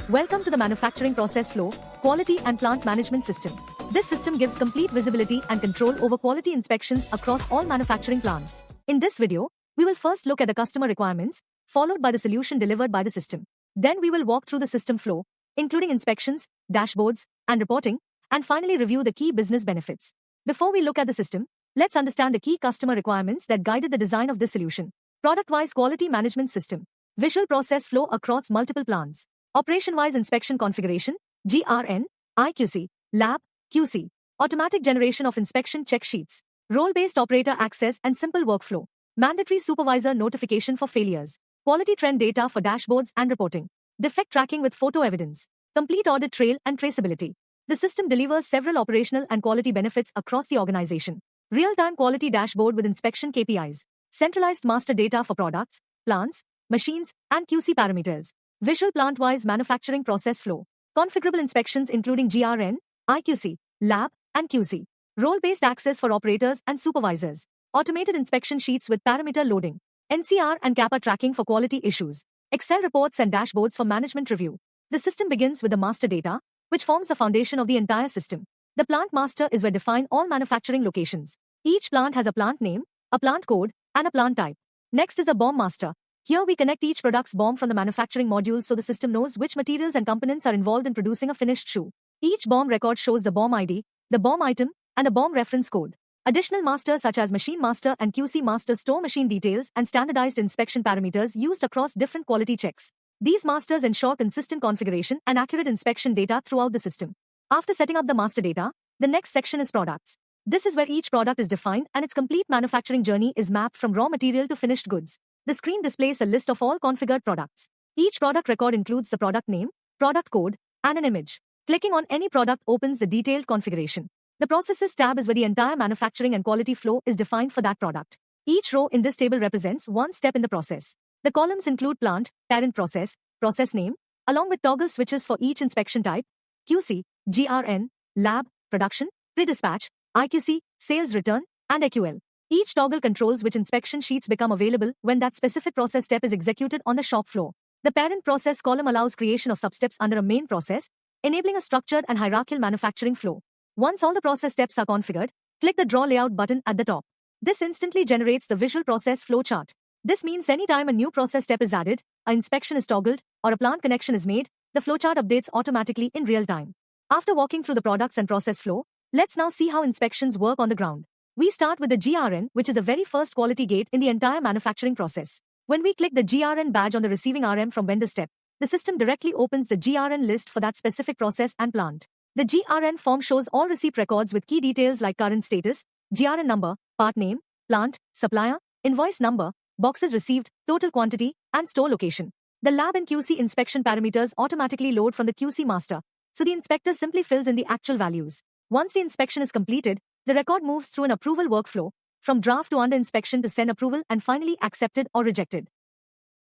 Welcome to the Manufacturing Process Flow, Quality and Plant Management System. This system gives complete visibility and control over quality inspections across all manufacturing plants. In this video, we will first look at the customer requirements, followed by the solution delivered by the system. Then we will walk through the system flow, including inspections, dashboards, and reporting, and finally review the key business benefits. Before we look at the system, let's understand the key customer requirements that guided the design of this solution. Product-wise quality management system. Visual process flow across multiple plants. Operation-wise inspection configuration, GRN, IQC, lab, QC. Automatic generation of inspection check sheets. Role-based operator access and simple workflow. Mandatory supervisor notification for failures. Quality trend data for dashboards and reporting. Defect tracking with photo evidence. Complete audit trail and traceability. The system delivers several operational and quality benefits across the organization. Real-time quality dashboard with inspection KPIs. Centralized master data for products, plants, machines, and QC parameters. Visual plant-wise manufacturing process flow. Configurable inspections including GRN, IQC, lab, and QC. Role-based access for operators and supervisors. Automated inspection sheets with parameter loading. NCR and CAPA tracking for quality issues. Excel reports and dashboards for management review. The system begins with the master data, which forms the foundation of the entire system. The plant master is where define all manufacturing locations. Each plant has a plant name, a plant code, and a plant type. Next is the BOM master. Here we connect each product's BOM from the manufacturing modules so the system knows which materials and components are involved in producing a finished shoe. Each BOM record shows the BOM ID, the BOM item, and a BOM reference code. Additional masters such as Machine Master and QC Master store machine details and standardized inspection parameters used across different quality checks. These masters ensure consistent configuration and accurate inspection data throughout the system. After setting up the master data, the next section is products. This is where each product is defined and its complete manufacturing journey is mapped from raw material to finished goods. The screen displays a list of all configured products. Each product record includes the product name, product code, and an image. Clicking on any product opens the detailed configuration. The Processes tab is where the entire manufacturing and quality flow is defined for that product. Each row in this table represents one step in the process. The columns include plant, parent process, process name, along with toggle switches for each inspection type, QC, GRN, lab, production, pre-dispatch, IQC, sales return, and AQL. Each toggle controls which inspection sheets become available when that specific process step is executed on the shop floor. The parent process column allows creation of substeps under a main process, enabling a structured and hierarchical manufacturing flow. Once all the process steps are configured, click the Draw Layout button at the top. This instantly generates the visual process flow chart. This means anytime a new process step is added, an inspection is toggled, or a plant connection is made, the flowchart updates automatically in real time. After walking through the products and process flow, let's now see how inspections work on the ground. We start with the GRN, which is the very first quality gate in the entire manufacturing process. When we click the GRN badge on the receiving RM from vendor step, the system directly opens the GRN list for that specific process and plant. The GRN form shows all receipt records with key details like current status, GRN number, part name, plant, supplier, invoice number, boxes received, total quantity, and store location. The lab and QC inspection parameters automatically load from the QC master, so the inspector simply fills in the actual values. Once the inspection is completed, the record moves through an approval workflow, from draft to under inspection to send approval and finally accepted or rejected.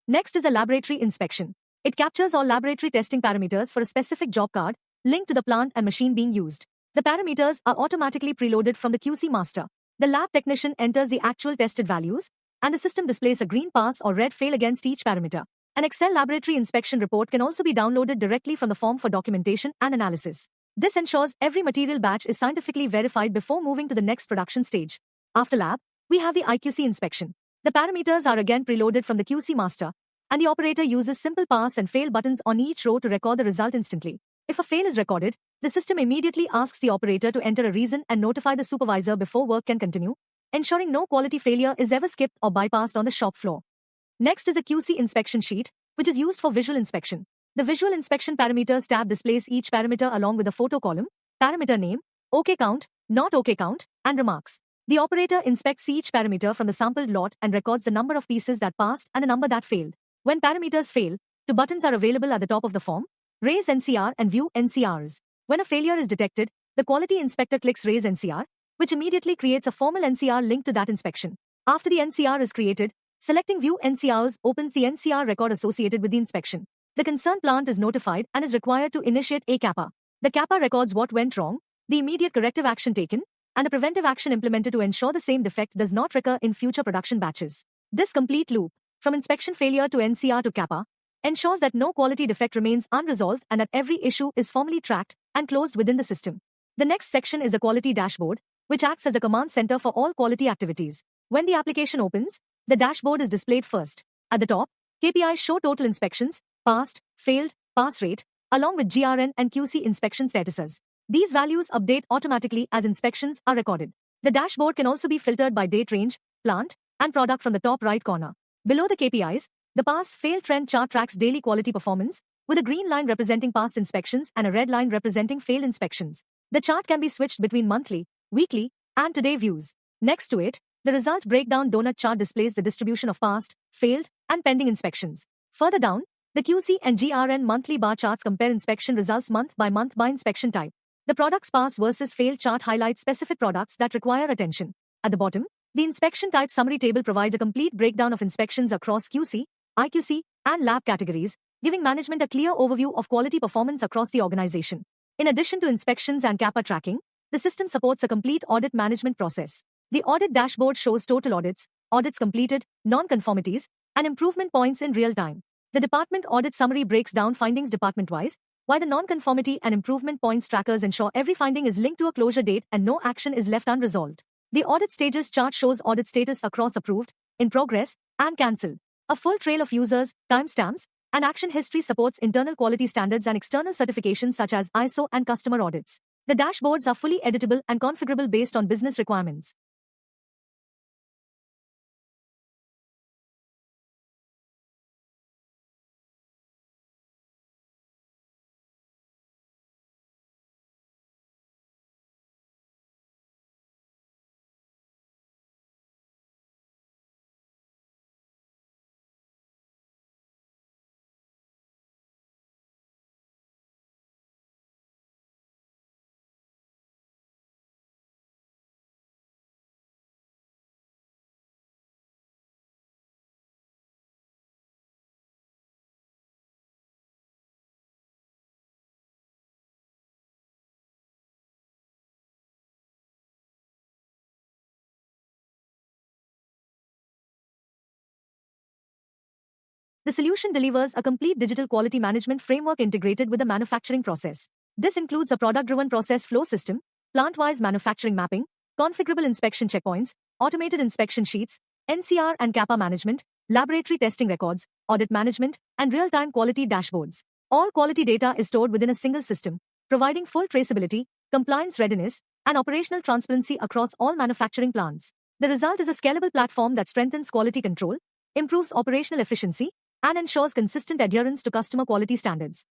Next is the laboratory inspection. It captures all laboratory testing parameters for a specific job card, linked to the plant and machine being used. The parameters are automatically preloaded from the QC master. The lab technician enters the actual tested values, and the system displays a green pass or red fail against each parameter. An Excel laboratory inspection report can also be downloaded directly from the form for documentation and analysis. This ensures every material batch is scientifically verified before moving to the next production stage. After lab, we have the IQC inspection. The parameters are again preloaded from the QC master, and the operator uses simple pass and fail buttons on each row to record the result instantly. If a fail is recorded, the system immediately asks the operator to enter a reason and notify the supervisor before work can continue, ensuring no quality failure is ever skipped or bypassed on the shop floor. Next is the QC inspection sheet, which is used for visual inspection. The Visual Inspection Parameters tab displays each parameter along with a photo column, parameter name, OK count, not OK count, and remarks. The operator inspects each parameter from the sampled lot and records the number of pieces that passed and the number that failed. When parameters fail, two buttons are available at the top of the form: Raise NCR and View NCRs. When a failure is detected, the quality inspector clicks Raise NCR, which immediately creates a formal NCR linked to that inspection. After the NCR is created, selecting View NCRs opens the NCR record associated with the inspection. The concerned plant is notified and is required to initiate a CAPA. The CAPA records what went wrong, the immediate corrective action taken, and the preventive action implemented to ensure the same defect does not recur in future production batches. This complete loop, from inspection failure to NCR to CAPA, ensures that no quality defect remains unresolved and that every issue is formally tracked and closed within the system. The next section is the quality dashboard, which acts as a command center for all quality activities. When the application opens, the dashboard is displayed first. At the top, KPIs show total inspections, passed, failed, pass rate, along with GRN and QC inspection statuses. These values update automatically as inspections are recorded. The dashboard can also be filtered by date range, plant, and product from the top right corner. Below the KPIs, the pass-fail trend chart tracks daily quality performance, with a green line representing past inspections and a red line representing failed inspections. The chart can be switched between monthly, weekly, and today views. Next to it, the result breakdown donut chart displays the distribution of past, failed, and pending inspections. Further down, the QC and GRN monthly bar charts compare inspection results month by inspection type. The products pass versus fail chart highlights specific products that require attention. At the bottom, the inspection type summary table provides a complete breakdown of inspections across QC, IQC, and lab categories, giving management a clear overview of quality performance across the organization. In addition to inspections and CAPA tracking, the system supports a complete audit management process. The audit dashboard shows total audits, audits completed, non-conformities, and improvement points in real time. The department audit summary breaks down findings department-wise, while the non-conformity and improvement points trackers ensure every finding is linked to a closure date and no action is left unresolved. The audit stages chart shows audit status across approved, in progress, and cancelled. A full trail of users, timestamps, and action history supports internal quality standards and external certifications such as ISO and customer audits. The dashboards are fully editable and configurable based on business requirements. The solution delivers a complete digital quality management framework integrated with the manufacturing process. This includes a product-driven process flow system, plant-wise manufacturing mapping, configurable inspection checkpoints, automated inspection sheets, NCR and CAPA management, laboratory testing records, audit management, and real-time quality dashboards. All quality data is stored within a single system, providing full traceability, compliance readiness, and operational transparency across all manufacturing plants. The result is a scalable platform that strengthens quality control, improves operational efficiency, and ensures consistent adherence to customer quality standards.